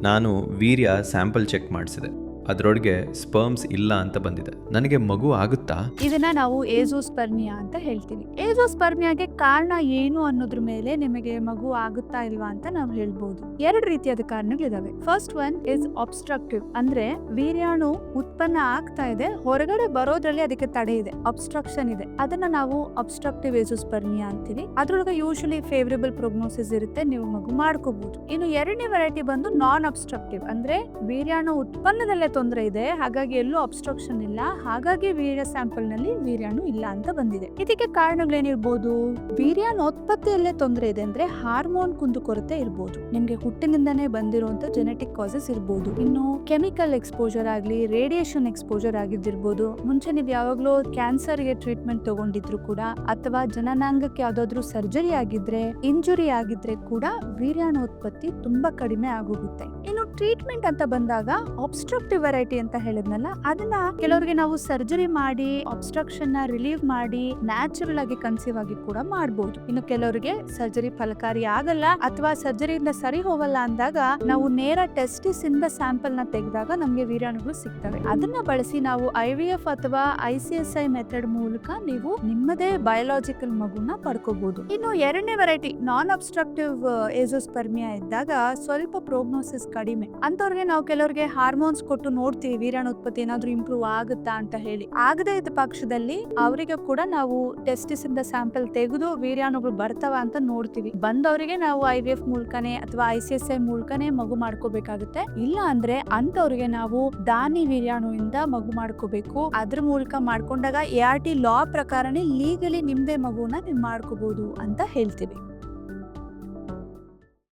ನಾನು urea sample check ಮಾಡಿಸಿದೆ. ಅದರೊಳಗೆ sperms ಇಲ್ಲ ಅಂತ ಬಂದಿದೆ. ನನಗೆ ಮಗು ಆಗುತ್ತಾ? ಇದನ್ನ ನಾವು ಏಜೋಸ್ಪರ್ಮಿಯಾ ಅಂತ ಹೇಳ್ತೀವಿ. ಏಜೋಸ್ಪರ್ಮಿಯಾಗೆ ಕಾರಣ ಏನು ಅನ್ನೋದ್ರ ಮೇಲೆ ನಿಮಗೆ ಮಗು ಆಗುತ್ತಾ ಇಲ್ವಾ ಅಂತ ನಾವು ಹೇಳ್ಬೋದು. ಎರಡು ರೀತಿಯಾದ ಕಾರಣಗಳಿದಾವೆ. ಫಸ್ಟ್ ಒನ್ ಇಸ್ ಅಬ್ಸ್ಟ್ರಕ್ಟಿವ್, ಅಂದ್ರೆ ವೀರ್ಯಾಣು ಉತ್ಪನ್ನ ಆಗ್ತಾ ಇದೆ, ಹೊರಗಡೆ ಬರೋದ್ರಲ್ಲಿ ಅದಕ್ಕೆ ತಡೆ ಇದೆ, ಅಬ್ಸ್ಟ್ರಕ್ಷನ್ ಇದೆ. ಅದನ್ನ ನಾವು ಅಬ್ಸ್ಟ್ರಕ್ಟಿವ್ ಏಜೋಸ್ಪರ್ಮಿಯಾ ಅಂತೀವಿ. ಅದ್ರೊಳಗೆ ಯೂಶಲಿ ಫೇವರೇಬಲ್ ಪ್ರೊಗ್ನೋಸಿಸ್ ಇರುತ್ತೆ, ನೀವು ಮಗು ಮಾಡ್ಕೋಬಹುದು. ಇನ್ನು ಎರಡನೇ ವೆರೈಟಿ ಬಂದು ನಾನ್ ಅಬ್ಸ್ಟ್ರಕ್ಟಿವ್, ಅಂದ್ರೆ ವೀರ್ಯಾಣು ಉತ್ಪನ್ನದಲ್ಲೇ ತೊಂದರೆ ಇದೆ, ಹಾಗಾಗಿ ಎಲ್ಲೂ ಅಬ್ಸ್ಟ್ರಕ್ಷನ್ ಇಲ್ಲ, ಹಾಗಾಗಿ ವೀರ್ಯ ಸ್ಯಾಂಪಲ್ ನಲ್ಲಿ ವೀರ್ಯಾಣು ಇಲ್ಲ ಅಂತ ಬಂದಿದೆ. ಇದಕ್ಕೆ ಕಾರಣಗಳೇನಿರ್ಬೋದು? ವೀರ್ಯಾಣೋತ್ಪತ್ತಿಯಲ್ಲೇ ತೊಂದರೆ ಇದೆ ಅಂದ್ರೆ ಹಾರ್ಮೋನ್ ಕುಂದುಕೊರತೆ ಇರ್ಬೋದು, ನಿಮ್ಗೆ ಹುಟ್ಟಿನಿಂದಾನೇ ಬಂದಿರುವಂತ ಜೆನೆಟಿಕ್ ಕಾಸಸ್ ಇರ್ಬೋದು, ಇನ್ನು ಕೆಮಿಕಲ್ ಎಕ್ಸ್ಪೋಜರ್ ಆಗ್ಲಿ, ರೇಡಿಯೇಷನ್ ಎಕ್ಸ್ಪೋಜರ್ ಆಗಿದ್ದಿರ್ಬೋದು, ಮುಂಚೆ ನೀವು ಯಾವಾಗ್ಲೂ ಕ್ಯಾನ್ಸರ್ಗೆ ಟ್ರೀಟ್ಮೆಂಟ್ ತಗೊಂಡಿದ್ರು ಕೂಡ, ಅಥವಾ ಜನನಾಂಗಕ್ಕೆ ಯಾವ್ದಾದ್ರು ಸರ್ಜರಿ ಆಗಿದ್ರೆ, ಇಂಜುರಿ ಆಗಿದ್ರೆ ಕೂಡ ವೀರ್ಯಾಣೋತ್ಪತ್ತಿ ತುಂಬಾ ಕಡಿಮೆ ಆಗೋಗುತ್ತೆ. ಇನ್ನು ಟ್ರೀಟ್ಮೆಂಟ್ ಅಂತ ಬಂದಾಗ ಅಬ್ಸ್ಟ್ರಕ್ಟಿವ್ ವೆರೈಟಿ ಅಂತ ಹೇಳಿದ್ನಲ್ಲ, ಅದನ್ನ ಕೆಲವರಿಗೆ ನಾವು ಸರ್ಜರಿ ಮಾಡಿ ಅಬ್ಸ್ಟ್ರಕ್ಷನ್ ನ ರಿಲೀವ್ ಮಾಡಿ ನ್ಯಾಚುರಲ್ ಆಗಿ ಕನ್ಸೀವ್ ಆಗಿ ಕೂಡ ಮಾಡಬಹುದು. ಇನ್ನು ಕೆಲವರಿಗೆ ಸರ್ಜರಿ ಫಲಕಾರಿ ಆಗಲ್ಲ ಅಥವಾ ಸರ್ಜರಿಯಿಂದ ಸರಿ ಹೋಗಲ್ಲ ಅಂದಾಗ ನಾವು ನೇರ ಟೆಸ್ಟಿಸ್ ಇಂದ ಸ್ಯಾಂಪಲ್ ನ ತೆಗೆದಾಗ ನಮ್ಗೆ ವೀರ್ಯಾಣುಗಳು ಸಿಗ್ತವೆ. ಅದನ್ನ ಬಳಸಿ ನಾವು IVF ಅಥವಾ ICSI ಮೆಥಡ್ ಮೂಲಕ ನೀವು ನಿಮ್ಮದೇ ಬಯೋಲಾಜಿಕಲ್ ಮಗುನ ಪಡ್ಕೋಬಹುದು. ಇನ್ನು ಎರಡನೇ ವೆರೈಟಿ ನಾನ್ ಅಬ್ಸ್ಟ್ರಕ್ಟಿವ್ ಏಜೋಸ್ಪರ್ಮಿಯಾ ಇದ್ದಾಗ ಸ್ವಲ್ಪ ಪ್ರೋಗ್ನೋಸಿಸ್ ಕಡಿಮೆ ಅಂತವ್ರಿಗೆ ನಾವು ಕೆಲವರಿಗೆ ಹಾರ್ಮೋನ್ಸ್ ಕೊಟ್ಟು ನೋಡ್ತೀವಿ ವೀರ್ಯಾಣು ಉತ್ಪತ್ತಿ ಏನಾದ್ರೂ ಇಂಪ್ರೂವ್ ಆಗುತ್ತಾ ಅಂತ ಹೇಳಿ. ಆಗದೇ ಇದ್ದ ಪಕ್ಷದಲ್ಲಿ ಅವರಿಗೆ ಕೂಡ ನಾವು ಟೆಸ್ಟಿಸ್ ಇಂದ ಸ್ಯಾಂಪಲ್ ತೆಗೆದು ವೀರ್ಯಾಣುಗಳು ಬರ್ತಾವ ಅಂತ ನೋಡ್ತೀವಿ. ಬಂದವರಿಗೆ ನಾವು IVF ಮೂಲಕನೇ ಅಥವಾ ICSI ಮೂಲಕನೇ ಮಗು ಮಾಡ್ಕೋಬೇಕಾಗುತ್ತೆ. ಇಲ್ಲ ಅಂದ್ರೆ ಅಂತವ್ರಿಗೆ ನಾವು ದಾನಿ ವೀರ್ಯಾಣುವಿಂದ ಮಗು ಮಾಡ್ಕೋಬೇಕು. ಅದ್ರ ಮೂಲಕ ಮಾಡ್ಕೊಂಡಾಗ ART ಲಾ ಪ್ರಕಾರನೇ ಲೀಗಲಿ ನಿಮ್ದೇ ಮಗುನ ನೀವು ಮಾಡ್ಕೋಬಹುದು ಅಂತ ಹೇಳ್ತೀವಿ.